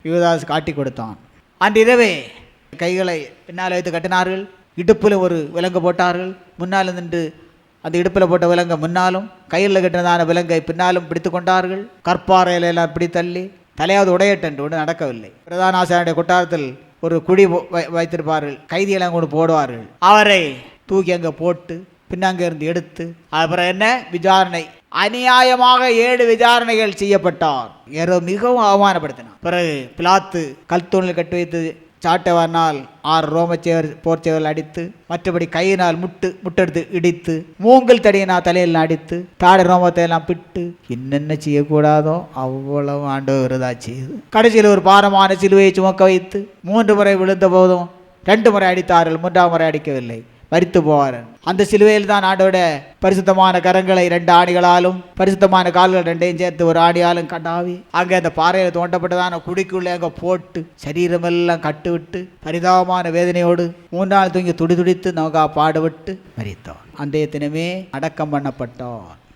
யூதாஸ் காட்டி கொடுத்தான். அன்றிரவே கைகளை பின்னால் வைத்து கட்டினார்கள். இடுப்பில் ஒரு விலங்கு போட்டார்கள். முன்னால் நின்று அந்த இடுப்பில் போட்ட விலங்கை முன்னாலும் கையில் கட்டினதான விலங்கை பின்னாலும் பிடித்து கொண்டார்கள். கற்பாறையில எல்லாம் பிடி தள்ளி தலையாவது உடையட்டென்று ஒன்று நடக்கவில்லை. பிரதான ஆசாரியனுடைய கொட்டாரத்தில் ஒரு குழி வைத்திருப்பார்கள். கைதியெல்லாம் கொண்டு போடுவார்கள். அவரை தூக்கி அங்கே போட்டு பின்னாங்க இருந்து எடுத்து அப்புறம் என்ன விசாரணை, அநியாயமாக 7 விசாரணைகள் செய்யப்பட்டார். மிகவும் அவமானப்படுத்தினார். பிறகு பிலாத்து கல்தூணில் கட்டி வைத்து சாட்டவனால் 6 ரோமச்சேவர் போர்ச்சேவர்கள் அடித்து, மற்றபடி கையினால் முட்டெடுத்து இடித்து, மூங்கில் தடியினால் தலையில் அடித்து, தாடை ரோமத்தை எல்லாம் பிட்டு என்னென்ன செய்யக்கூடாதோ அவ்வளவு ஆண்டவர் செய்து கடைசியில் ஒரு பாரமான சிலுவையை சுமக்க வைத்து 3 முறை விழுந்த போதும் 2 முறை அடித்தார்கள். 3ஆம் முறை அடிக்கவில்லை, மரித்து போவார்கள். அந்த சிலுவையில் தான் ஆண்டோட பரிசுத்தமான கரங்களை 2 ஆணிகளாலும் பரிசுத்தமான கால்கள் 2ஐயும் சேர்த்து ஒரு ஆணியாலும் கண்டாவி அங்கே அந்த பாறையில் தோண்டப்பட்டதான குடிக்குள்ளே அங்கே போட்டு சரீரமெல்லாம் கட்டுவிட்டு பரிதாபமான வேதனையோடு 3 நாள் தூங்கி துடித்து நமக்காக பாடுபட்டு மரித்தார். அந்த தினமே அடக்கம் பண்ணப்பட்டார்.